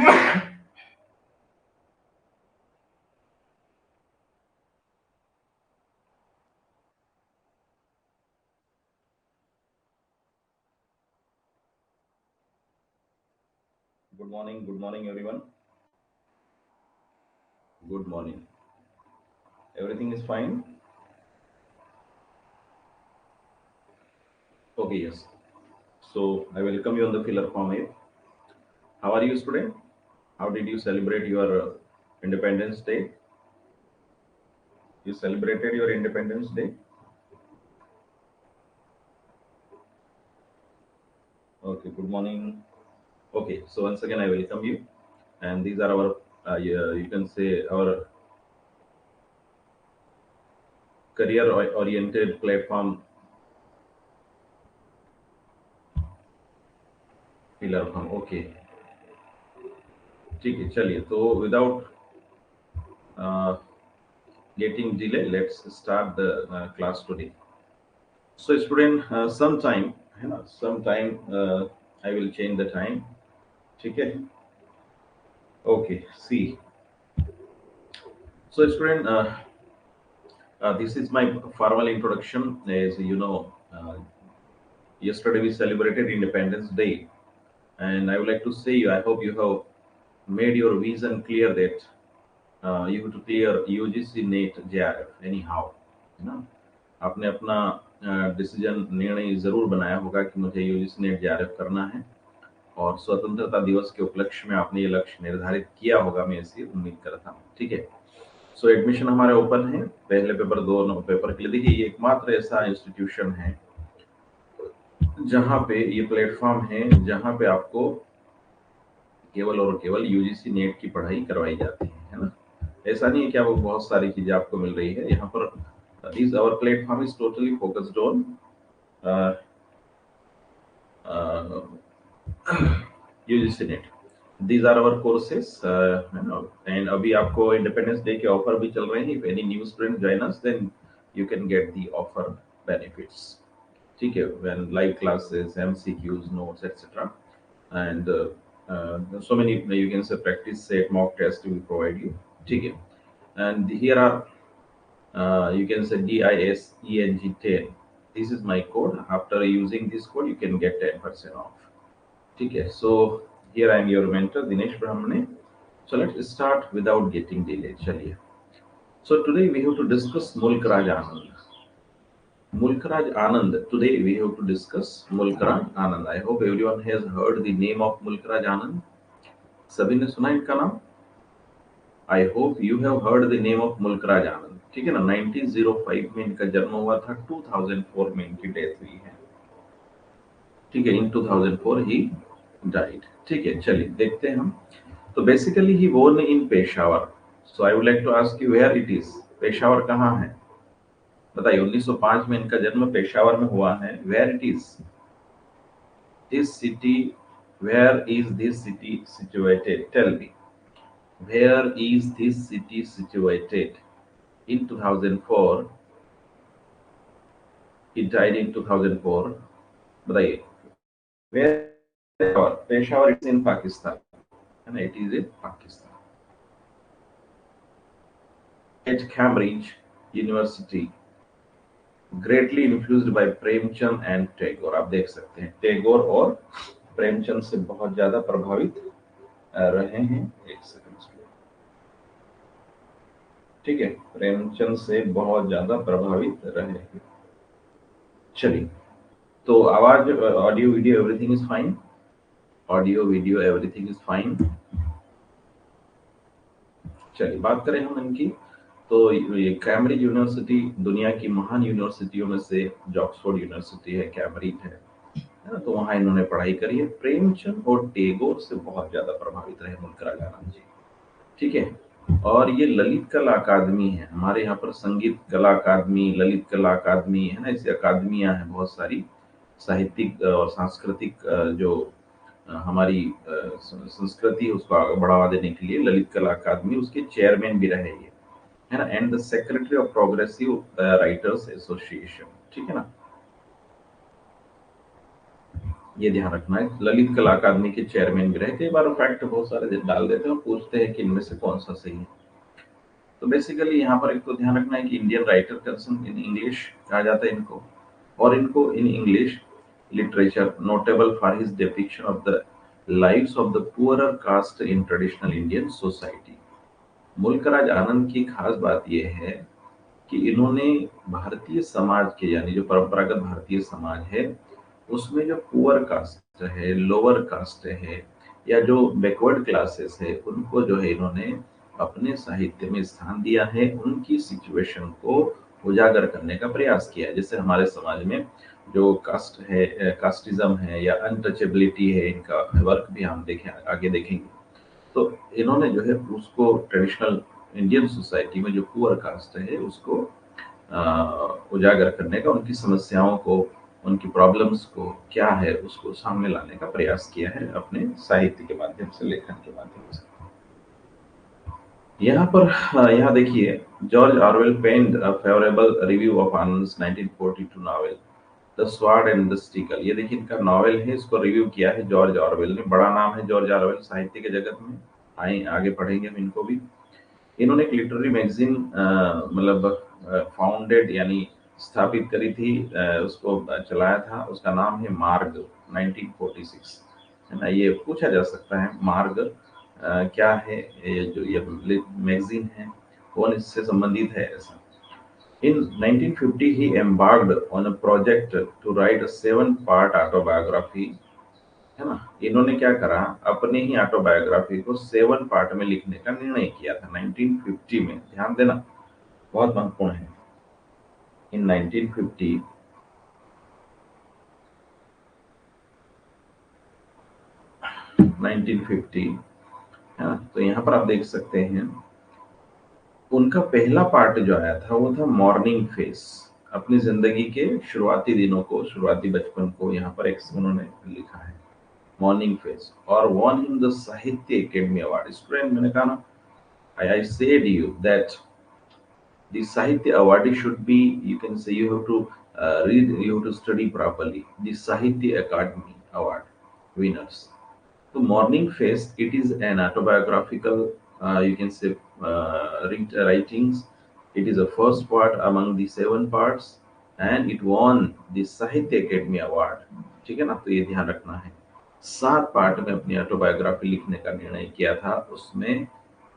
Good morning, everyone. Good morning. Everything is fine? Okay, yes. So I welcome you on the filler form here. How are you, student? How did you celebrate your Independence Day? You celebrated your Independence Day? Okay, good morning. Okay, so once again, I welcome you. And these are our, you can say, our career oriented platform filler form. Okay, ठीक है चलिए तो without getting delay, let's start the class today. So student, sometime है ना, sometime I will change the time. ठीक है. Okay, see. So student, this is my formal introduction. As you know, yesterday we celebrated Independence Day, and I would like to say you. I hope you have made your vision clear that you have to clear UGC NET JRF anyhow. है ना, आपने अपना decision निर्णय जरूर बनाया होगा कि मुझे यूजीसी नेट जेआरएफ करना है और स्वतंत्रता दिवस के उपलक्ष्य में आपने ये लक्ष्य निर्धारित किया होगा, मैं ऐसी उम्मीद करता हूँ. ठीक है. सो एडमिशन हमारे ओपन है, पहले पेपर दोनों पेपर के लिए. देखिए ये एकमात्र ऐसा इंस्टीट्यूशन है जहाँ पे ये प्लेटफॉर्म है जहाँ पे आपको केवल और केवल यूजीसी नेट की पढ़ाई करवाई जाती है ना. ऐसा नहीं है कि आपको बहुत सारी चीजें आपको मिल रही है यहाँ पर. Is our platform is totally focused on UGC NET. These are our courses and अभी आपको इंडिपेंडेंस डे के ऑफर भी चल रहे हैं. If any new student join us then you can get the offer benefits. ठीक है. When live classes, MCQs, notes etcetera and so many you can say practice set mock test we provide you. ठीक है. And here are you can say DISENG10. This is my code. After using this code you can get 10% off. ठीक है. So here I am your mentor Dinesh Brahmane. So let's start without getting delayed. चलिए. So today we have to discuss Mulk Raj Anand. Mulk Raj Anand. Today we have to discuss Mulk Raj Anand. I hope everyone has heard the name of Mulk Raj Anand. सभी ने सुना इनका नाम. I hope you have heard the name of मुल्क राज आनंद. ठीक है ना. 1905 में इनका जन्म हुआ था. 2004 में इनकी डेथ हुई है. ठीक है. In 2004 he died. ठीक है. चलिए देखते हैं हम. तो basically he born in Peshawar. So I would like to ask you where it is. Peshawar कहाँ है बताइए. 1905 में इनका जन्म पेशावर में हुआ है. Where it is. This city. Where is this city situated. Tell me. Where is this city situated? In 2004, he died in 2004. बताइए. Where? Peshawar is in Pakistan. And it is in Pakistan. At Cambridge University, greatly influenced by Premchand and Tagore. आप देख सकते हैं टैगोर और प्रेमचंद से बहुत ज्यादा प्रभावित रहे हैं. एक सेकंड. ठीक है. प्रेमचंद से बहुत ज्यादा प्रभावित रहे हैं. चलिए. तो आवाज, audio video everything is fine. Audio video everything is fine. चलिए बात करें हम इनकी. तो ये कैम्ब्रिज यूनिवर्सिटी दुनिया की महान यूनिवर्सिटियों में से जो ऑक्सफोर्ड यूनिवर्सिटी है, कैम्ब्रिज है ना, तो वहां इन्होंने पढ़ाई करी है. प्रेमचंद और टैगोर से बहुत ज्यादा प्रभावित रहे मुल्क राज आनंद जी. ठीक है. और ये ललित कला अकादमी है. हमारे यहाँ पर संगीत कला अकादमी, ललित कला अकादमी है ना, ऐसी अकादमियां हैं बहुत सारी. साहित्यिक और सांस्कृतिक जो हमारी संस्कृति उसको आगे बढ़ावा देने के लिए ललित कला अकादमी, उसके चेयरमैन भी रहे ये, है ना. And the secretary of progressive writers association. ठीक है ना. ये ध्यान रखना है। ललित कला अकादमी के चेयरमैन भी रहे। कई बार फैक्ट बहुत सारे डाल देते हैं और पूछते हैं कि इनमें से कौन सा सही है। तो बेसिकली यहाँ पर एक तो ध्यान रखना है कि Indian writer concern in English कहा जाता है इनको, और इनको in English literature notable for his depiction of the lives of the poorer caste in traditional Indian society. Mulk Raj आनंद की खास बात यह है कि इन्होंने भारतीय समाज के, यानी जो परंपरागत भारतीय समाज है, उसमें जो पुअर कास्ट है, लोअर कास्ट है, या जो बैकवर्ड क्लासेस है, उनको जो है इन्होंने अपने साहित्य में स्थान दिया है। उनकी सिचुएशन को उजागर करने का प्रयास किया है। जैसे हमारे समाज में जो कास्ट है, कास्टिज्म है या अनटचेबिलिटी है, इनका वर्क भी हम देखें, आगे देखेंगे। तो इन्होंने जो है उसको ट्रेडिशनल इंडियन सोसाइटी में जो पुअर कास्ट है उसको उजागर करने का, उनकी समस्याओं को, उनकी प्रॉब्लम्स को क्या है उसको सामने लाने का प्रयास किया है अपने साहित्य के माध्यम से, लेखन के माध्यम से। यहाँ पर यहाँ देखिए, George Orwell penned a favourable review of Anand's 1942 novel the sword and the sickle. ये देखिए इनका नॉवेल है, इसको रिव्यू किया है जॉर्ज ऑरवेल ने। बड़ा नाम है जॉर्ज ऑरवेल साहित्य के जगत में। आए आगे पढ़ेंगे हम इनको भी। इन्होंने एक लिटरेरी मैगजीन मतलब फाउंडेड यानी स्थापित करी थी, उसको चलाया था। उसका नाम है मार्ग 1946, है ना। ये पूछा जा सकता है मार्ग क्या है, ये जो ये मैगजीन है कौन इससे संबंधित है ऐसा। In 1950 he embarked on a project to write a 7-part autobiography, है ना। इन्होंने क्या करा, अपने ही ऑटोबायोग्राफी को 7 पार्ट में लिखने का निर्णय किया था 1950 में। ध्यान देना, बहुत महत्वपूर्ण है। इन 1950 1950, है ना। तो यहाँ पर आप देख सकते हैं उनका पहला पार्ट जो आया था वो था मॉर्निंग फेस। अपनी जिंदगी के शुरुआती दिनों को, शुरुआती बचपन को यहाँ पर एक उन्होंने लिखा है, मॉर्निंग फेस, और won him the साहित्य अकेडमी अवार्ड। स्टूडेंट, मैंने कहा ना, I said you that the Sahitya awardee should be, you can say, you have to read, you have to study properly. The Sahitya Academy Award winners. So Morning Face, it is an autobiographical, you can say, writings. It is the first part among the 7 parts, and it won the Sahitya Academy Award. ठीक है ना, तो ये ध्यान रखना है। 7 part में अपनी ऑटोबायोग्राफी लिखने का निर्णय किया था। उसमें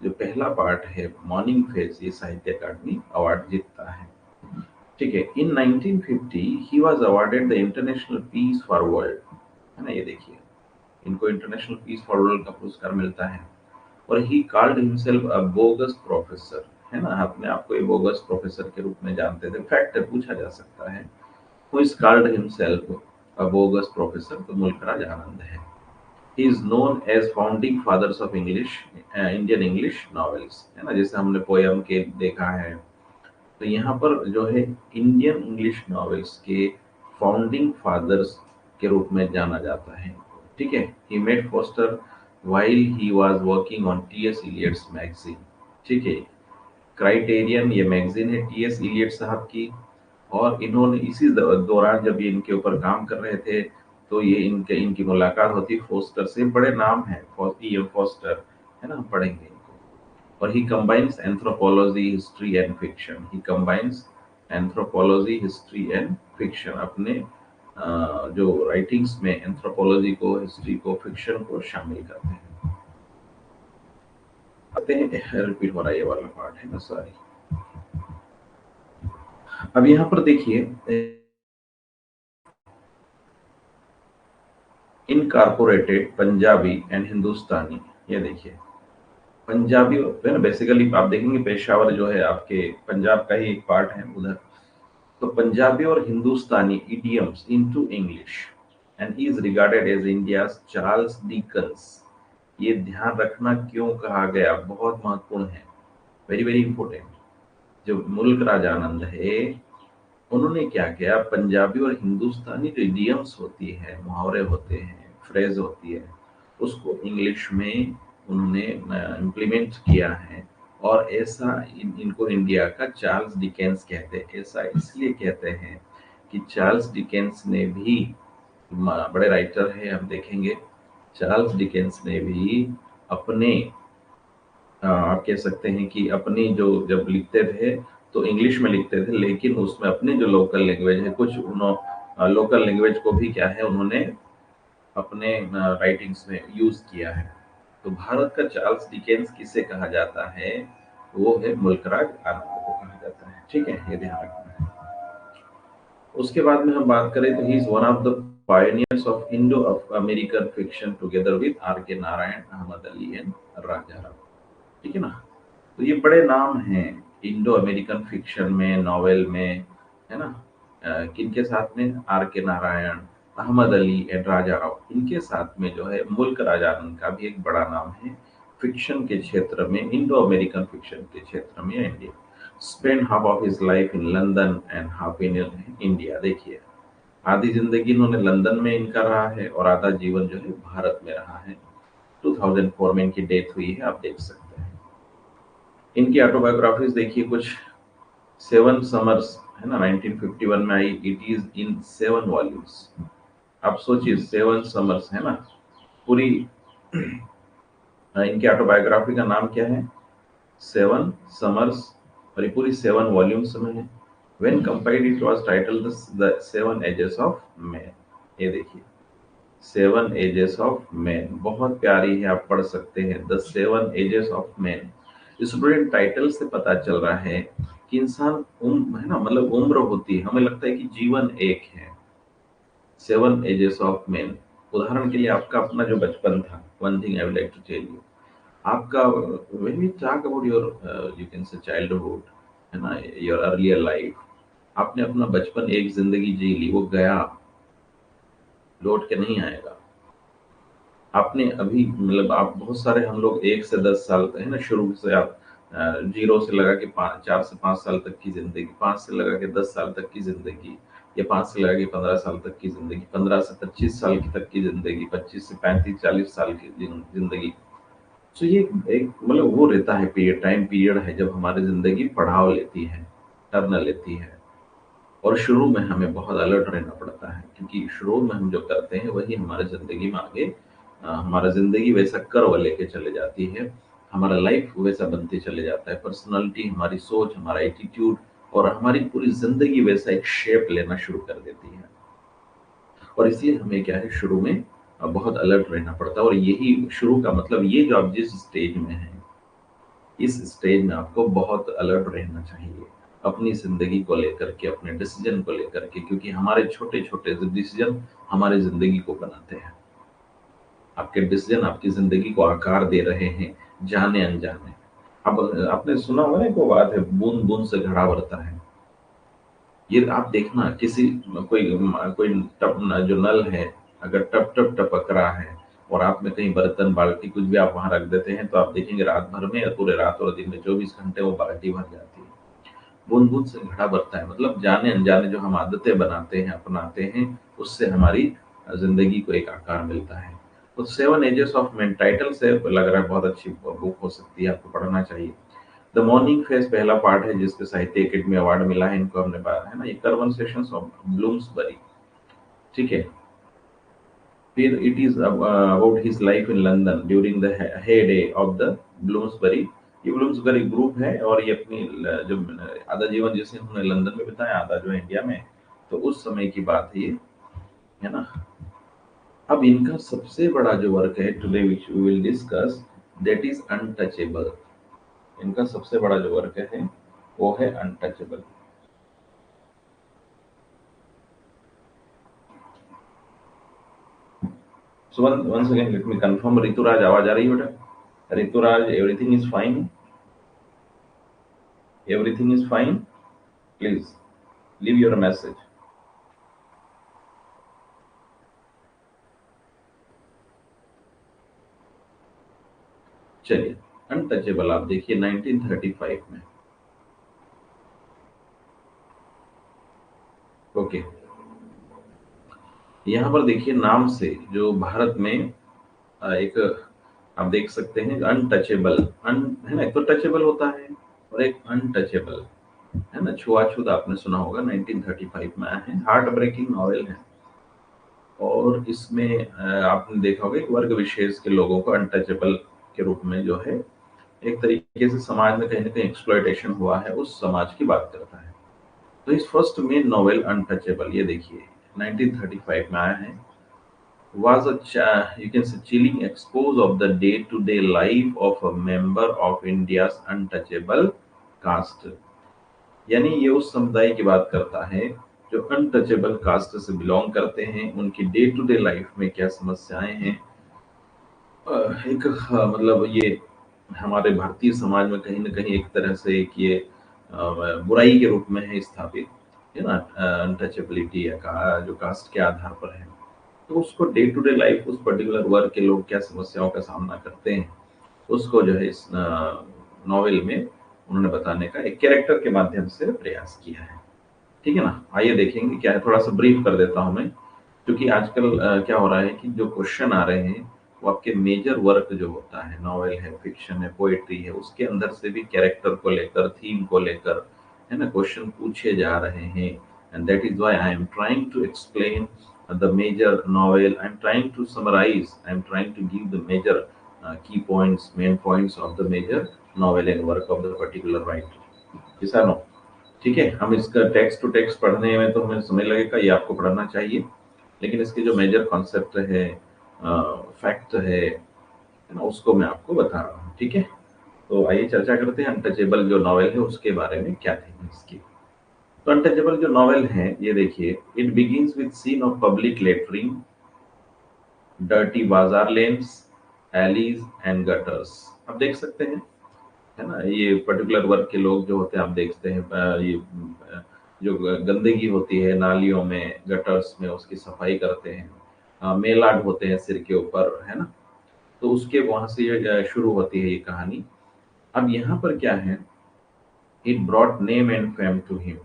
जो पहला पार्ट है मॉर्निंग फेज, ये साहित्य अकादमी अवार्ड जीतता है। ठीक है। In 1950 he was awarded the international peace for world, है ना। ये देखिए इनको इंटरनेशनल पीस फॉर वर्ल्ड का पुरस्कार मिलता है। और he called himself a bogus professor, है ना। अपने आप को ये बोगस प्रोफेसर के रूप में जानते थे। फैक्ट है, पूछा जा सकता है। Who is called himself a bogus professor, तो मुल्क राज आनंद है। He is known as founding fathers of English, Indian English novels, है ना। जैसे हमने पोयम के देखा है, तो यहाँ पर जो है इंडियन इंग्लिश नॉवेल्स के फाउंडिंग फादर्स के रूप में जाना जाता है। ठीक है। He met Forster while he was working on T.S. Eliot's magazine. ठीक है। क्राइटेरियन ये मैगजीन है टी एस इलियट साहब की। और इन्होंने इसी दौरान जब ये इनके ऊपर काम कर रहे थे, तो ये इनकी मुलाकात होती फोस्टर से। बड़े नाम है फोस्टर, है ना, हम पढ़ेंगे इनको। और he combines anthropology, history and fiction. He combines anthropology, history and fiction. अपने जो राइटिंग्स में एंथ्रोपोलॉजी को, हिस्ट्री को, फिक्शन को शामिल करते हैं। आते हैं, रिपीट हो रहा है ये वाला पार्ट, है ना, सॉरी। अब यहाँ पर देखिए इनकॉर्पोरेटेड पंजाबी एंड हिंदुस्तानी। ये देखिए पंजाबी है ना, बेसिकली आप देखेंगे पेशावर जो है आपके पंजाब का ही एक पार्ट है उधर। तो पंजाबी और Hindustani idioms into English, and he is regarded as India's Charles Dickens. ये ध्यान रखना क्यों कहा गया, बहुत महत्वपूर्ण है, वेरी वेरी इंपॉर्टेंट। जो मुल्क राज आनंद है, उन्होंने क्या किया, पंजाबी और हिंदुस्तानी जो इडियम्स होती है, मुहावरे होते हैं, फ्रेज होती है, उसको इंग्लिश में उन्होंने इम्प्लीमेंट किया है। और ऐसा इनको इंडिया का चार्ल्स डिकेंस कहते हैं। ऐसा इसलिए कहते हैं कि चार्ल्स डिकेंस ने भी बड़े राइटर हैं, हम देखेंगे चार्ल्स डिकेंस ने भी अपने आप कह सकते हैं कि अपनी जो जब लिखते थे तो इंग्लिश में लिखते थे, लेकिन उसमें अपनी जो लोकल लैंग्वेज है, कुछ लोकल लैंग्वेज को भी क्या है उन्होंने अपने राइटिंग्स में यूज किया है। तो भारत का चार्ल्स डिकेंस किसे कहा जाता है? वो है मुल्कराज आनंद को कहा जाता है। ठीक है, ये ध्यान रखना है। उसके बाद में हम बात करें तो he is one of the pioneers of Indo American fiction together with R K Narayan, Ahmed Ali and Raja Rao. ठीक है ना? तो ये बड़े नाम हैं इंडो अमेरिकन फिक्शन में, नॉवेल में, है ना? किनके साथ में? R K Narayan, Ahmed Ali and Raja Rao. इनके साथ में जो है मुल्क राजानंद का भी एक बड़ा नाम है फिक्शन के क्षेत्र में, इंडो अमेरिकन फिक्शन के क्षेत्र में India. Spend half of his life in London and half in India. देखिए, आधी जिंदगी इन्होंने लंदन में इनका रहा है और आधा जीवन जो है भारत में रहा है। 2004 में इनकी डेथ हुई है, आप देख सकते हैं। इनकी ऑटोबायोग्राफीज देखिए कुछ, सेवन समर्स है ना, 1951 में आई, इट इज इन 7 वॉल्यूम्स। आप सोचिए, 7 समर्स है ना, पूरी इनकी ऑटोबायोग्राफी का नाम क्या है? 7 समर्स, और ये पूरी 7 वॉल्यूम्स में है। When compiled it was titled the 7 ages of man. ये देखिए, 7 एजेस ऑफ मैन, बहुत प्यारी है, आप पढ़ सकते हैं, the 7 ages of man. Student title से पता चल रहा है कि इंसान है ना, मतलब उम्र होती है, हमें लगता है कि जीवन एक है। 7 एजेस ऑफ मैन। उदाहरण के लिए आपका अपना जो बचपन था, one thing I would like to tell you, आपका when we talk about your you can say childhood, है ना, योर अर्लियर लाइफ, आपने अपना बचपन एक जिंदगी जी ली, वो गया, लौट के नहीं आएगा। आपने अभी मतलब आप बहुत सारे, हम लोग 1 से 10 साल है ना, शुरू से आप 0 से लगा के 4 से 5 साल तक की जिंदगी, 5 से लगा के 10 साल तक की जिंदगी, या 5 से लगा के 15 साल तक की जिंदगी, 15 से 25 साल की तक की जिंदगी, 25 से 35 40 साल की जिंदगी। तो ये एक मतलब वो रहता है पीरियड, टाइम पीरियड है जब हमारी जिंदगी पड़ाव लेती है, टर्न लेती है। और शुरू में हमें बहुत अलर्ट रहना पड़ता है, क्योंकि शुरू में हम जो करते हैं वही हमारे ज़िंदगी में आगे हमारा ज़िंदगी वैसा कर्व लेके चले जाती है, हमारा लाइफ वैसा बनते चले जाता है, पर्सनालिटी, हमारी सोच, हमारा एटीट्यूड और हमारी पूरी ज़िंदगी वैसा एक शेप लेना शुरू कर देती है। और इसलिए हमें क्या है, शुरू में बहुत अलर्ट रहना पड़ता है। और यही शुरू का मतलब, ये जो आप जिस स्टेज में हैं, इस स्टेज में आपको बहुत अलर्ट रहना चाहिए अपनी जिंदगी को लेकर के, अपने डिसीजन को लेकर के, क्योंकि हमारे छोटे छोटे डिसीजन हमारे जिंदगी को बनाते हैं। आपके डिसीजन आपकी जिंदगी को आकार दे रहे हैं, जाने अनजाने। अब आपने सुना होगा ना, एक वो बात है, बूंद बूंद से घड़ा भरता है। ये आप देखना, किसी कोई कोई टप जो नल है, अगर टप टप टपक रहा है और आप में कहीं बर्तन, बाल्टी, कुछ भी आप वहां रख देते हैं, तो आप देखेंगे रात भर में या पूरे रात और दिन में 24 घंटे वो बाल्टी भर जाती है। बूंद बूंद से घड़ा भरता है, मतलब जाने अनजाने जो हम आदतें बनाते हैं, अपनाते हैं, उससे हमारी जिंदगी को एक आकार मिलता है। तो 7 एजेस ऑफ मैन टाइटल से लग रहा है बहुत अच्छी बुक हो सकती है, आपको पढ़ना चाहिए। द मॉर्निंग फेज पहला पार्ट है, जिसके साहित्य अकेडमी अवार्ड मिला है इनको, हमने बात है ना, ये कन्वर्सेशंस ऑफ ब्लूम्सबरी। ठीक है। फिर it is about his life in London during the heyday of the Bloomsbury. ये ब्लूम्सबरी ग्रुप है, और ये अपनी जो आधा जीवन जिसे उन्होंने लंदन में बिताया, आधा जो है इंडिया में, तो उस समय की बात है ये, है ना। अब इनका सबसे बड़ा जो वर्क है today which we will discuss, that is untouchable. इनका सबसे बड़ा जो वर्क है वो है untouchable. So once again, let me confirm. Rituraj, आवाज आ रही है बेटा? Rituraj, everything is fine? Everything is fine? Please leave your message. चलिए, अनटचेबल आप देखिए 1935 में। ओके, यहाँ पर देखिए नाम से जो भारत में एक आप देख सकते हैं अनटचेबल, अन है ना, एक तो टचेबल होता है और एक अनटचेबल, है ना। छुआछूत आपने सुना होगा, 1935 में आया है, हार्ट ब्रेकिंग नॉवेल है। और इसमें आपने देखा होगा कि वर्ग विशेष के लोगों को अनटचेबल के रूप में जो है एक तरीके से समाज में कहीं ना कहीं एक्सप्लॉयटेशन हुआ है, उस समाज की बात करता है। तो इस फर्स्ट मेन नॉवेल अनटचेबल, ये देखिए 1935 में आया है, was a you can say chilling expose of the day-to-day life of a member of India's untouchable caste। यानी ये उस समुदाय की बात करता है जो अनटचेबल कास्ट से बिलोंग करते हैं, उनकी डे टू डे लाइफ में क्या समस्याएं हैं। एक मतलब ये हमारे भारतीय समाज में कहीं ना कहीं एक तरह से एक ये बुराई के रूप में है स्थापित, है ना, अनटचेबिलिटी या जो कास्ट के आधार पर है। तो उसको डे टू डे लाइफ उस पर्टिकुलर वर्ग के लोग क्या समस्याओं का सामना करते हैं, उसको जो है इस नॉवेल में उन्होंने बताने का एक कैरेक्टर के माध्यम से प्रयास किया है। ठीक है ना, आइए देखेंगे क्या है, थोड़ा सा ब्रीफ कर देता हूं मैं, क्योंकि आजकल क्या हो रहा है कि जो क्वेश्चन आ रहे हैं वो आपके मेजर वर्क जो होता है, नॉवेल है, फिक्शन है, पोएट्री है, उसके अंदर से भी कैरेक्टर को लेकर, थीम को लेकर, है ना, क्वेश्चन पूछे जा रहे हैं। And that is why I am trying to explain the major novel, I am trying to summarise, I am trying to give the major key points, main points of the major novel and work of the particular writer. ऐसा नो, ठीक है, हम इसका text to text पढ़ने में तो हमें समय लगेगा, ये आपको पढ़ना चाहिए, लेकिन इसके जो मेजर कॉन्सेप्ट है, फैक्ट है ना, उसको मैं आपको बता रहा हूँ। ठीक है, तो आइए चर्चा करते हैं अनटचेबल जो नॉवेल है उसके बारे में, क्या थी इसकी। तो अनटचेबल जो नॉवेल है, ये देखिए, it begins with scene of public latrine, dirty bazaar lanes, alleys and gutters. आप देख सकते हैं, है ना, ये पर्टिकुलर वर्ग के लोग जो होते हैं, आप देखते हैं ये जो गंदगी होती है नालियों में, गटर्स में, उसकी सफाई करते हैं, मेला होते हैं सिर के ऊपर, है ना। तो उसके वहां से ये शुरू होती है ये कहानी। अब यहाँ पर क्या है, it brought name and fame to him,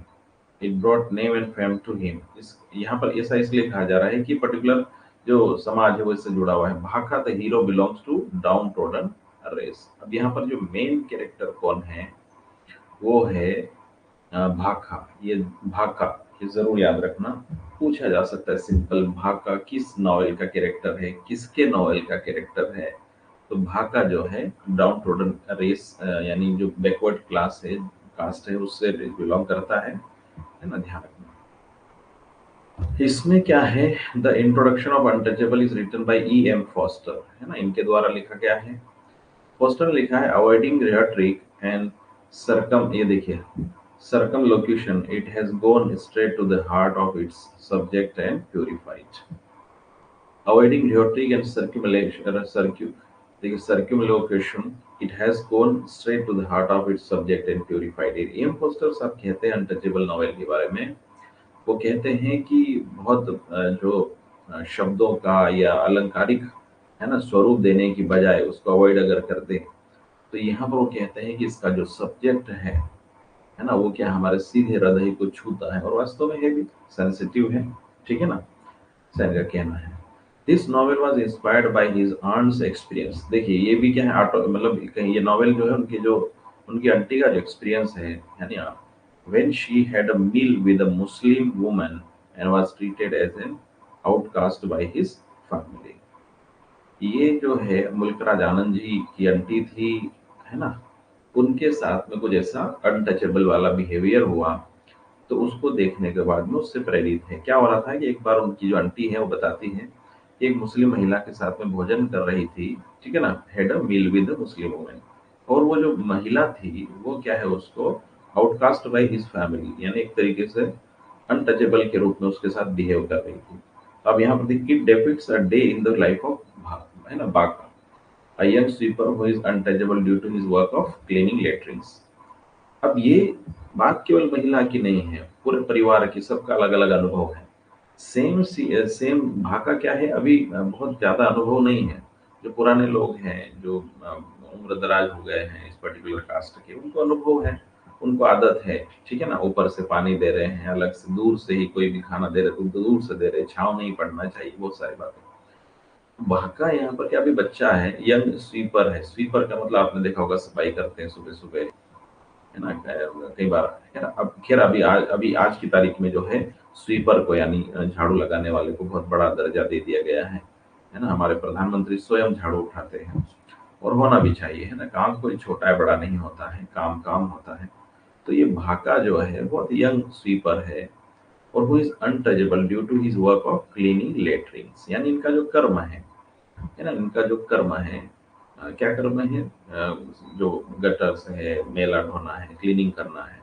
it brought name and fame to him. इस यहाँ पर ऐसा इसलिए कहा जा रहा है कि पर्टिकुलर जो समाज है वो इससे जुड़ा हुआ है। Bakha the hero belongs to downtrodden race. अब यहाँ पर जो मेन कैरेक्टर कौन है, वो है भाका। ये भाका, ये जरूर याद रखना, पूछा जा सकता है सिंपल, भाका किस नॉवेल का कैरेक्टर है, किसके नॉवेल का कैरेक्टर है। तो भाका जो है डाउन ट्रोडन रेस, यानी जो बैकवर्ड क्लास है, कास्ट है, उससे बिलोंग करता है ना, ध्यान रखना। इसमें क्या है, the introduction of untouchable is written by E M Forster, है ना, इनके द्वारा लिखा गया है। फॉस्टर ने लिखा है, अवॉइडिंग रेट्रिक एंड सरकम, ये देखिए, circumlocution, it has gone straight to the heart of its subject and purified. Avoiding rhetoric and circumlocution, it has gone straight to the heart of its subject and purified it। M Forster साहब कहते हैं untouchable novel के बारे में, वो कहते हैं कि बहुत जो शब्दों का या अलंकारिक, है ना, स्वरूप देने की बजाय उसको अवॉइड अगर कर दे, तो यहाँ पर वो कहते हैं कि इसका जो सब्जेक्ट है ना, वो क्या हमारे सीधे हृदय को छूता है, और वास्तव में है भी, सेंसिटिव है। ठीक है ना, सैन का कहना है। This novel was inspired by his aunt's experience. देखिए ये भी क्या है, ऑटो मतलब कहीं ये नॉवेल जो है उनकी जो, उनकी आंटी का जो एक्सपीरियंस है, यानी when she had a meal with a Muslim woman and was treated as an outcast by his family. ये जो है मुल्क राज आनंद जी की आंटी थी, है ना, उनके साथ में कुछ ऐसा अनटचेबल वाला बिहेवियर हुआ। तो उसको देखने के बाद में उससे प्रेरित है। क्या हो रहा था कि एक बार उनकी जो आंटी है वो बताती है कि एक मुस्लिम महिला के साथ में भोजन कर रही थी, ठीक है ना, had a meal with Muslim women, और वो जो महिला थी वो क्या है, उसको आउटकास्ट बाय हिज फैमिली, यानी एक तरीके से अनटचेबल के रूप में उसके साथ बिहेव कर रही थी। अब यहाँ पर देखिए, depicts a day in the life of, है ना, बाका, a young sweeper who is untouchable due to his work of cleaning latrines। अब ये बात केवल महिला की नहीं है, पूरे परिवार की, सबका अलग अलग अनुभव है। सेम भाका क्या है, अभी बहुत ज्यादा अनुभव नहीं है। जो पुराने लोग हैं, जो उम्र दराज हो गए हैं इस पर्टिकुलर कास्ट के, उनको अनुभव है, उनको आदत है। ठीक है ना, ऊपर से पानी दे रहे हैं, अलग से दूर से ही कोई भी खाना दे रहे तो दूर से दे रहे, छाव नहीं पड़ना चाहिए, बहुत सारी बातें। भाका यहाँ पर क्या, अभी बच्चा है, यंग स्वीपर है। स्वीपर का मतलब आपने देखा होगा, सफाई करते हैं सुबह सुबह, है ना। कई बार है ना। अब खैर अभी आज की तारीख में जो है स्वीपर को यानी झाड़ू लगाने वाले को बहुत बड़ा दर्जा दे दिया गया है ना। हमारे प्रधानमंत्री स्वयं झाड़ू उठाते हैं और होना भी चाहिए, है ना। काम कोई छोटा है बड़ा नहीं होता है, काम काम होता है। तो ये भाका जो है बहुत यंग स्वीपर है और वो is untouchable due to his work of cleaning latrines, यानी इनका जो कर्म है ना, इनका जो कर्म है, क्या कर्म है, जो गटर्स है, मेला ढोना है, क्लीनिंग करना है,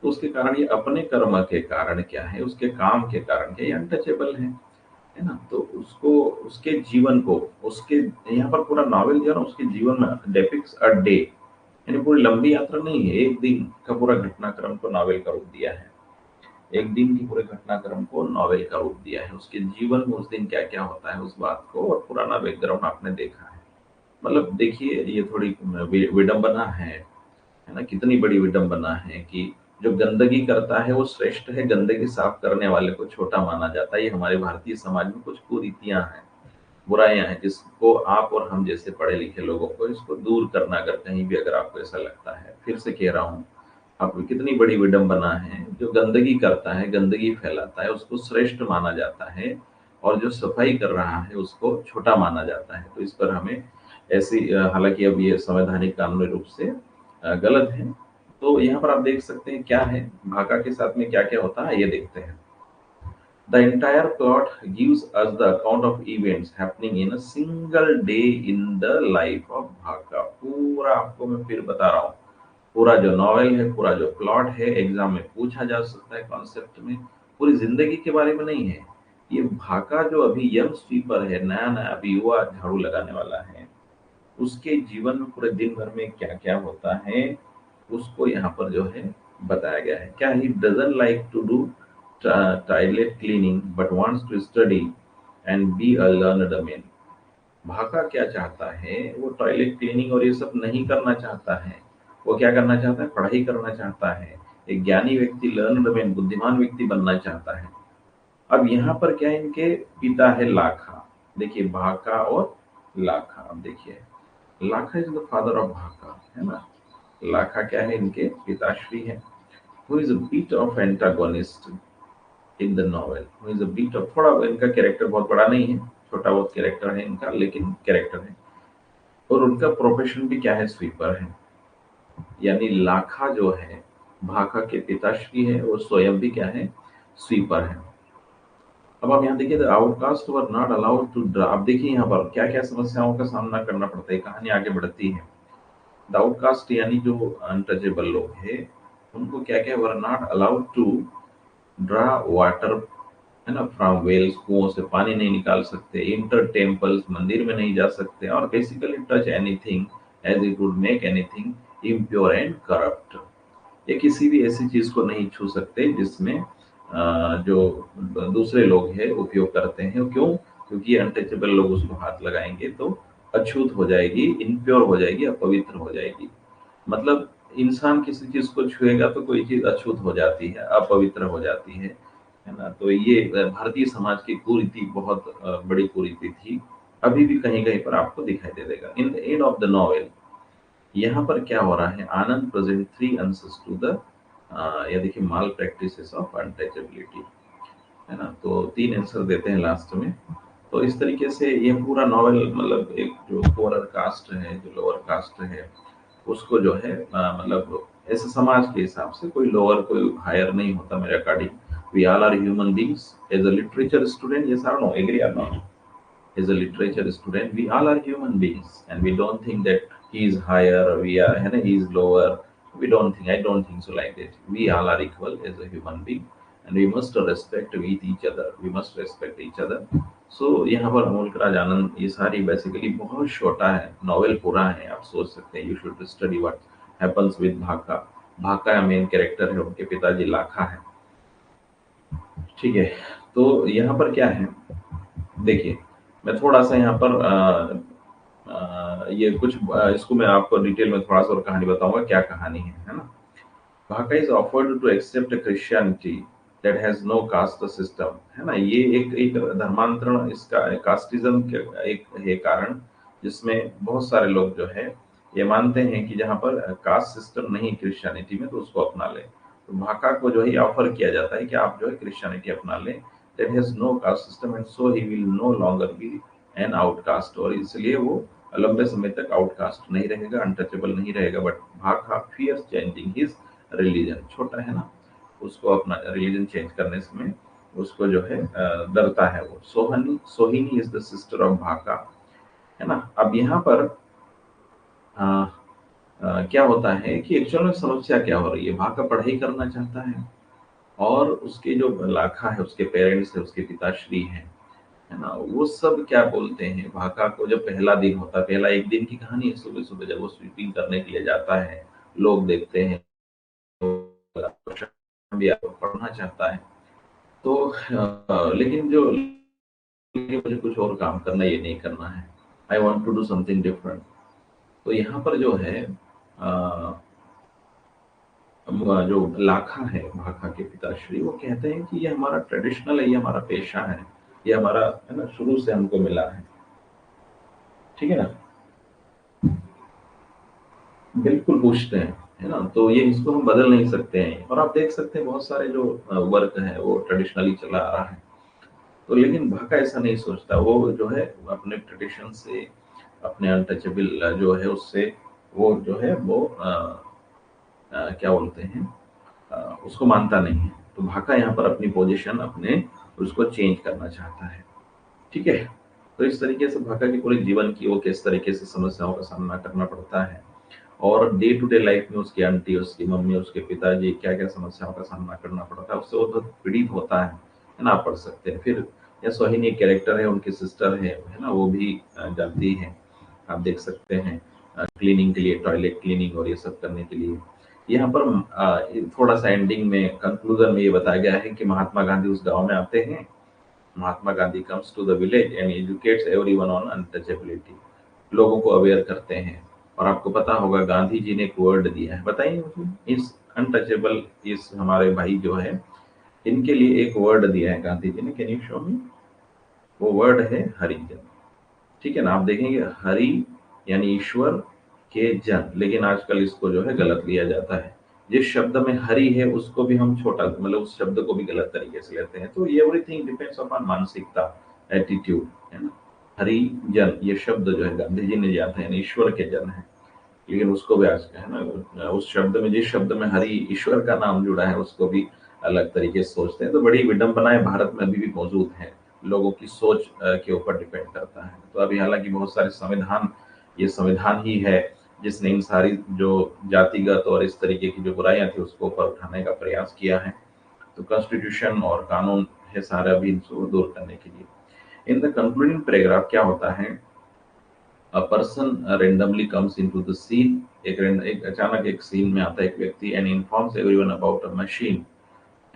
तो उसके कारण ये अपने कर्म के कारण क्या है, उसके काम के कारण क्या, ये अनटचेबल है ना। तो उसको, उसके जीवन को, उसके यहाँ पर पूरा नॉवेल जो है ना उसके जीवन में डेपिक्स अ डे, यानी पूरी लंबी यात्रा नहीं है, एक दिन का पूरा घटनाक्रम को नॉवेल का रूप दिया है। एक दिन की पूरे घटनाक्रम को नॉवेल का रूप दिया है, उसके जीवन में उस दिन क्या क्या होता है उस बात को, और पुराना बैकग्राउंड आपने देखा है। मतलब देखिए ये थोड़ी विडंबना है ना। कितनी बड़ी विडंबना है कि जो गंदगी करता है वो श्रेष्ठ है, गंदगी साफ करने वाले को छोटा माना जाता है। ये हमारे भारतीय समाज में कुछ कुरीतियां हैं, बुराइयां हैं, जिसको आप और हम जैसे पढ़े लिखे लोगों को इसको दूर करना, अगर कहीं भी अगर आपको ऐसा लगता है, फिर से कह रहा हूँ, आपको कितनी बड़ी विडंबना है। जो गंदगी करता है, गंदगी फैलाता है, उसको श्रेष्ठ माना जाता है, और जो सफाई कर रहा है उसको छोटा माना जाता है। तो इस पर हमें ऐसी हालांकि अब ये संवैधानिक कानूनी रूप से गलत है। तो यहाँ पर आप देख सकते हैं क्या है, भाका के साथ में क्या क्या होता है, ये देखते हैं। The entire plot gives us the account of events happening in a single day in the life of भाका। पूरा आपको मैं फिर बता रहा हूँ, पूरा जो नॉवेल है, पूरा जो प्लॉट है, एग्जाम में पूछा जा सकता है कॉन्सेप्ट में, पूरी जिंदगी के बारे में नहीं है। ये भाका जो अभी यंग स्वीपर है, नया नया अभी युवा झाड़ू लगाने वाला है, उसके जीवन में पूरे दिन भर में क्या क्या होता है, उसको यहाँ पर जो है बताया गया है। क्या he doesn't like to do toilet cleaning but wants to study and be a learned man. Bakha क्या चाहता है, वो टॉयलेट क्लीनिंग और ये सब नहीं करना चाहता है। वो क्या करना चाहता है, पढ़ाई करना चाहता है। एक ज्ञानी व्यक्ति, लर्नड मैन, बुद्धिमान व्यक्ति बनना चाहता है। अब यहाँ पर क्या है, इनके पिता है लाखा। देखिए भाका और लाखा, अब देखिए Lakha is the father of Bakha, है ना। लाखा क्या है, इनके पिताश्री है। Who is a bit of antagonist in the novel, who is a bit of, थोड़ा इनका कैरेक्टर बहुत बड़ा नहीं है, छोटा बहुत कैरेक्टर है इनका, लेकिन कैरेक्टर है। और उनका प्रोफेशन भी क्या है, स्वीपर है। यानी लाखा जो है भाका के पिताश्री है, वो स्वयं भी क्या है, स्वीपर है। अब आप यहाँ देखिए, the outcast were not allowed to draw. अब देखिए यहाँ पर क्या क्या समस्याओं का सामना करना पड़ता है, कहानी आगे बढ़ती है। द आउटकास्ट यानी जो अनटचेबल लोग हैं, उनको क्या क्या, were not allowed to draw water, है ना, फ्रॉम वेल्स, कुओं से पानी नहीं निकाल सकते, इंटर टेम्पल्स, मंदिर में नहीं जा सकते, और basically touch anything as it would make anything impure and corrupt. ये किसी भी ऐसी चीज को नहीं छू सकते जिसमें जो दूसरे लोग हैं उपयोग करते हैं। क्यों? क्योंकि अनटचेबल लोग उसको हाथ लगाएंगे तो अछूत हो जाएगी, इनप्योर हो जाएगी, अपवित्र हो जाएगी। मतलब इंसान किसी चीज को छुएगा तो कोई चीज अछूत हो जाती है, अपवित्र हो जाती है ना। तो ये भारतीय समाज की कुरीति बहुत बड़ी कुरीति थी, अभी भी कहीं कहीं पर आपको दिखाई दे देगा। In the end of the novel यहाँ पर क्या हो रहा है, Anand present three answers to the, ये देखिए, माल प्रैक्टिसेस ऑफ अनटचेबिलिटी, है ना। तो तीन आंसर देते हैं लास्ट में। तो इस तरीके से ये पूरा नॉवेल, मतलब एक जो पुअरर कास्ट है, जो लोअर कास्ट है, उसको जो है मतलब ऐसे समाज के हिसाब से कोई लोअर कोई हायर नहीं होता मेरे according. We all are human beings. As a literature student, yes or no, agree or not? As a literature student, we all are human beings, and we don't think that he is higher, we are, है ना, he is lower. We don't think, I don't think so like that. We all are equal as a human being, and we must respect with each other. We must respect each other. So यहाँ पर अमोल राज आनंद, ये सारी basically बहुत छोटा है, novel पूरा है। आप सोच सकते हैं, you should study what happens with भाका। भाका मेन कैरेक्टर है, उनके पिताजी लाखा है, ठीक है। तो यहाँ पर क्या है, देखिए, मैं थोड़ा सा यहाँ पर ये कुछ इसको मैं आपको डिटेल में थोड़ा सा और कहानी बताऊंगा, क्या कहानी है ना। Bakha is offered to accept Christianity that has no caste system, है ना। ये एक एक धर्मांतरण, इसका कास्टिज्म के एक है कारण, जिसमें बहुत सारे लोग जो है ये मानते हैं कि जहाँ पर कास्ट सिस्टम नहीं क्रिश्चियनिटी में तो उसको अपना ले। तो भाका को जो है ऑफर किया जाता है कि आप जो है क्रिश्चियनिटी अपना लें, that has no caste system and so he will no longer be an outcast, और इसलिए वो लंबे समय तक आउटकास्ट नहीं रहेगा, अनटचेबल नहीं रहेगा। बट भाका फियर्स चेंजिंग हिज रिलीजन, छोटा है ना, उसको अपना रिलीजन चेंज करने में उसको जो है डरता है वो। सोहिनी is the sister of Bakha, है ना। अब यहाँ पर अ, क्या होता है कि एक्चुअल में समस्या क्या हो रही है, भाका पढ़ाई करना चाहता है और उसके जो लाखा है, उसके पेरेंट्स है, उसके पिताश्री है ना, वो सब क्या बोलते हैं भाका को। जब पहला दिन होता है, पहला एक दिन की कहानी है, सुबह सुबह जब वो स्वीपिंग करने के लिए जाता है, लोग देखते हैं, तो भी आपको पढ़ना चाहता है। तो लेकिन जो मुझे कुछ और काम करना, ये नहीं करना है, I want to do something different. तो यहाँ पर जो है जो लाखा है भाका के पिताश्री, वो कहते हैं कि ये हमारा ट्रेडिशनल है, ये हमारा पेशा है, ये हमारा है ना, शुरू से हमको मिला है, ठीक है ना। बिल्कुल पूछते हैं, है ना। तो ये इसको हम बदल नहीं सकते हैं, और आप देख सकते हैं बहुत सारे जो वर्क है वो ट्रेडिशनली चला आ रहा है। तो लेकिन भाका ऐसा नहीं सोचता, वो जो है अपने ट्रेडिशन से, अपने अनटचेबल जो है उससे वो जो है वो क्या बोलते हैं, उसको मानता नहीं है। तो भाका यहाँ पर अपनी पोजीशन, अपने उसको चेंज करना चाहता है, ठीक है। तो इस तरीके से भाका की पूरे जीवन की वो किस तरीके से समस्याओं का सामना करना पड़ता है, और डे टू डे लाइफ में उसकी आंटी, उसकी मम्मी, उसके पिताजी क्या क्या समस्याओं का सामना करना पड़ता है, उससे वो तो पीड़ित होता है ना। आप पढ़ सकते हैं। फिर या सोहिनी एक कैरेक्टर है, उनकी सिस्टर है ना, वो भी जाती है, आप देख सकते हैं, क्लीनिंग के लिए, टॉयलेट क्लीनिंग और ये सब करने के लिए। यहाँ पर थोड़ा सा एंडिंग में, कंक्लूजन में ये बताया गया है कि महात्मा गांधी उस गांव में आते हैं। Mahatma Gandhi comes to the village and educates everyone on untouchability, लोगों को अवेयर करते हैं। और आपको पता होगा गांधी जी ने एक वर्ड दिया है, बताइए मुझे, इस अनटचेबल, इस हमारे भाई जो है, इनके लिए एक वर्ड दिया है गांधी जी ने, कैन यू शो मी। वो वर्ड है हरिजन, ठीक है ना। आप देखेंगे हरि यानी ईश्वर के जन, लेकिन आजकल इसको जो है गलत लिया जाता है। जिस शब्द में हरि है उसको भी हम छोटा, मतलब उस शब्द को भी गलत तरीके से लेते हैं। तो ये एवरीथिंग डिपेंड्स अपॉन मानसिकता, एटीट्यूड, है ना। हरि जन ये शब्द जो है गांधी जी ने दिया था, यानी ईश्वर के जन है, लेकिन उसको भी आज है ना, उस शब्द में, जिस शब्द में हरि ईश्वर का नाम जुड़ा है, उसको भी अलग तरीके से सोचते हैं। तो बड़ी विडंबनाएं भारत में अभी भी मौजूद हैं, लोगों की सोच के ऊपर डिपेंड करता है। तो अभी हालांकि बहुत सारे संविधान, ये संविधान ही है जिसने इन सारी जो जातिगत और इस तरीके की जो बुराइयां थी उसको ऊपर उठाने का प्रयास किया है। तो कॉन्स्टिट्यूशन और कानून है सारा अभी इनको दूर करने के लिए। इन द कंक्लूडिंग पैराग्राफ क्या होता है, a person randomly comes into the scene, एक अचानक एक सीन में आता है एक व्यक्ति, and informs everyone about a machine,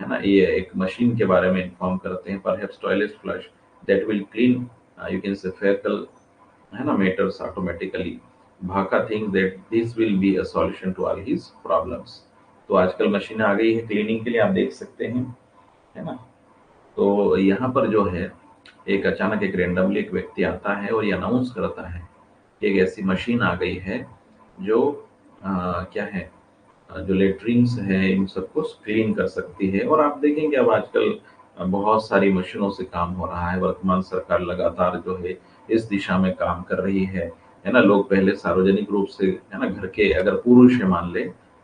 है ना, ये एक मशीन के बारे में इन्फॉर्म करते हैं, perhaps toilet flush that will clean, you can say faecal, है ना, matters automatically. Bakha think that this will be a solution to all his problems. तो आजकल मशीन आ गई है क्लीनिंग के लिए, आप देख सकते हैं, है ना। तो यहाँ पर जो है एक अचानक एक रेंडमली एक व्यक्ति आता है और ये अनाउंस करता है कि एक ऐसी मशीन आ गई है जो क्या है, जो लेटरिन्स है इन सबको क्लीन कर सकती है। और आप देखेंगे अब आजकल बहुत सारी मशीनों से काम हो रहा है, वर्तमान सरकार लगातार जो है इस दिशा में काम कर रही है ना। लोग पहले सार्वजनिक रूप से, है ना, घर के अगर पुरुष है मान ले,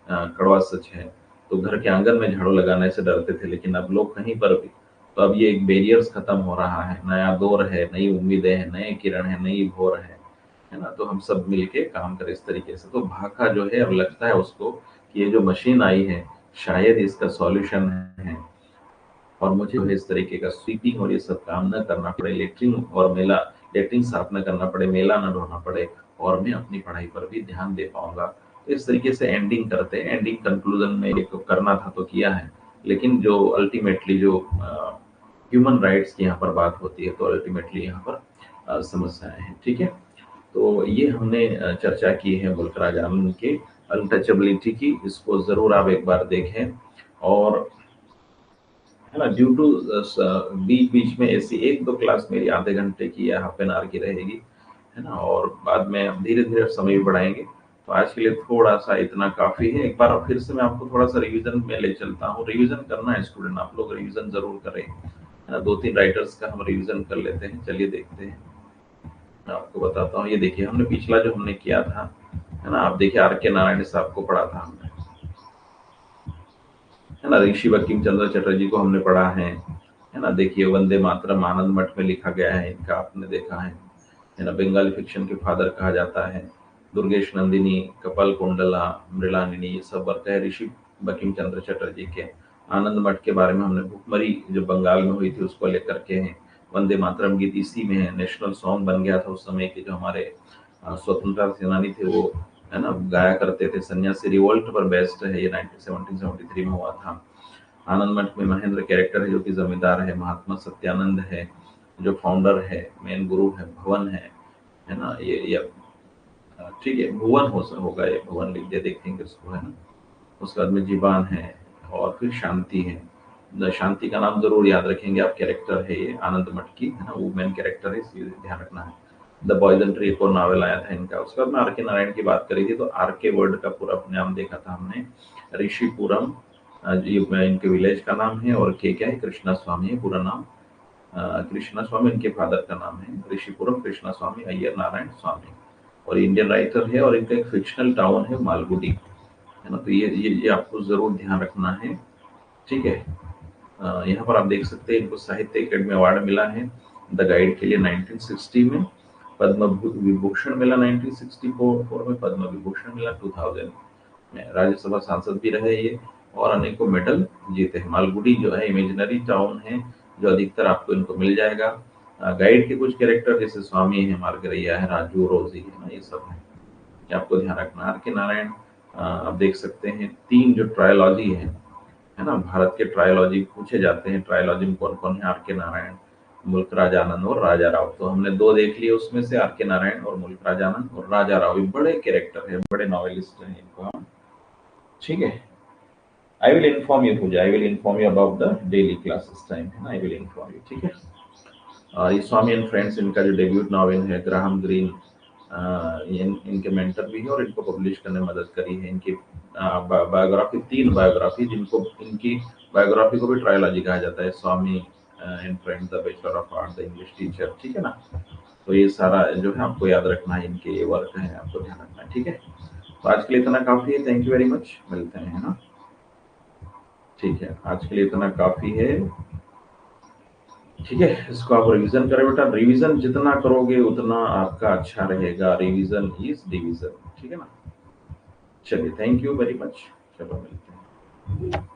कड़वा सच है, तो घर के आंगन में झाड़ू लगाने से डरते थे, लेकिन अब लोग कहीं पर भी, तो अब ये एक बैरियर्स खत्म हो रहा है, नया दौर है, नई उम्मीदें हैं, नए किरण है, नई भोर है ना। तो हम सब मिलके काम करें इस तरीके से। तो भाका जो है अब लगता है उसको कि ये जो मशीन आई है शायद इसका सॉल्यूशन है, और मुझे जो है इस तरीके का स्वीपिंग और ये सब काम न करना पड़े, लेटरिन साफ न करना पड़े, मेला न ढोना पड़े, और मैं अपनी पढ़ाई पर भी ध्यान दे पाऊंगा। तो इस तरीके से एंडिंग करते हैं। एंडिंग कंक्लूजन में एक तो करना था तो किया है, लेकिन जो अल्टीमेटली जो ह्यूमन राइट्स की यहाँ पर बात होती है, तो अल्टीमेटली यहाँ पर समस्याएं हैं, ठीक है। तो ये हमने चर्चा की है मुल्कराज आलम के अनटचेबिलिटी की, इसको जरूर आप एक बार देखें। और है ना, ड्यू टू बीच बीच में ऐसी एक दो क्लास मेरी आधे घंटे की या हाफ एन आवर की रहेगी, है ना, और बाद में हम धीरे धीरे समय भी बढ़ाएंगे। तो आज के लिए थोड़ा सा इतना काफी है। एक बार फिर से मैं आपको थोड़ा सा रिवीजन में ले चलता हूँ। रिवीजन करना है स्टूडेंट, आप लोग रिवीजन जरूर करें, है ना। 2-3 राइटर्स का हम रिवीजन कर लेते हैं। चलिए देखते हैं, मैं आपको बताता हूँ। ये देखिए, हमने पिछला जो हमने किया था, है ना, आप देखिए आर के नारायण साहब को पढ़ा था हमने, है ना। ऋषि बंकिम चंद्र चटर्जी को हमने पढ़ा है ना। देखिए वंदे मातरम आनंद मठ में लिखा गया है इनका, आपने देखा है ना। बंगाली फिक्शन के फादर कहा जाता है। दुर्गेश नंदिनी, कपाल कुंडला, मृणालिनी, ये सब वर्क है ऋषि बंकिम चंद्र चटर्जी के। आनंद मठ के बारे में हमने भुखमरी जो बंगाल में हुई थी उसको लेकर के हैं। वंदे मातरम गीत इसी में है, नेशनल सॉन्ग बन गया था उस समय के जो हमारे स्वतंत्रता सेनानी थे वो, है ना, गाया करते थे। सन्यासी रिवोल्ट पर बेस्ड है ये, 1773 में हुआ था। आनंद मठ में महेंद्र कैरेक्टर है जो कि जमींदार है। महात्मा सत्यानंद है जो फाउंडर है, मेन गुरु है। भवन है ना। ये ठीक है, भुवन होगा, ये भुवन लिख दिया देखेंगे इसको, है ना। उसके बाद में जीवान है और फिर शांति है। शांति का नाम जरूर याद रखेंगे आप, कैरेक्टर है ये आनंद मठ की, है ना, वो मेन कैरेक्टर है, इसलिए ध्यान रखना है। द पॉइजन ट्री को नॉवेल आया था इनका। उसके बाद में आर के नारायण की बात करी थी, तो आर के वर्ड का पूरा नाम देखा था हमने, ऋषिपुरम। ये इनके विलेज का नाम है। और के क्या है, कृष्णा स्वामी है पूरा नाम। कृष्णा स्वामी इनके फादर का नाम है। ऋषिपुरम कृष्णा स्वामी अय्यर नारायण स्वामी। और इंडियन राइटर है, और इनका एक फिक्शनल टाउन है मालगुडी, है ना। तो ये आपको जरूर ध्यान रखना है, ठीक है। यहाँ पर आप देख सकते हैं इनको साहित्य अकेडमी अवार्ड मिला है द गाइड के लिए 1960 में। पद्म विभूषण मिला 1964 में। पद्म विभूषण मिला 2000 में। राज्यसभा सांसद भी रहे ये, और अनेकों मेडल जीते हैं। मालगुडी जो है इमेजिनरी टाउन है, जो अधिकतर आपको इनको मिल जाएगा। गाइड के कुछ कैरेक्टर जैसे स्वामी है, मार्गरैया है, राजू, रोजी, है ना, ये सब है, ये आपको ध्यान रखना। आर के नारायण आप देख सकते हैं 3 जो ट्रायोलॉजी है ना, भारत के ट्रायोलॉजी पूछे जाते हैं। ट्रायोलॉजी में कौन कौन है, आर के नारायण, मुल्क राजा आनंद और राजा राव। तो हमने 2 देख लिए उसमें से, आर के नारायण और मुल्क राजा आनंद। और राजा राव ये बड़े कैरेक्टर है, बड़े नॉवेलिस्ट हैं, इनको हम, ठीक है। I will inform you Pooja, I will inform you about the daily classes time, है ना। आई विल इन्फॉर्म यू, ठीक है। ये स्वामी एंड फ्रेंड्स इनका जो डेब्यूट नॉवेल है। ग्राहम ग्रीन इनके मेंटर भी है और इनको पब्लिश करने में मदद करी है। इनकी बायोग्राफी, 3 बायोग्राफी, जिनको इनकी बायोग्राफी को भी ट्रायोलॉजी कहा जाता है। Swami and friends, the bachelor of art, the English teacher, ठीक है ना। तो ये सारा जो है आपको याद रखना है, इनके ये वर्क है, आपको ध्यान रखना है, ठीक है। तो आज के लिए इतना काफी है। थैंक यू वेरी मच, मिलते हैं, है ना। ठीक है, आज के लिए इतना काफी है, ठीक है। इसको आप रिवीजन करें बेटा। रिवीजन जितना करोगे उतना आपका अच्छा रहेगा। रिवीजन इज डिवीजन, ठीक है ना। चलिए, थैंक यू वेरी मच। चलो मिलते हैं।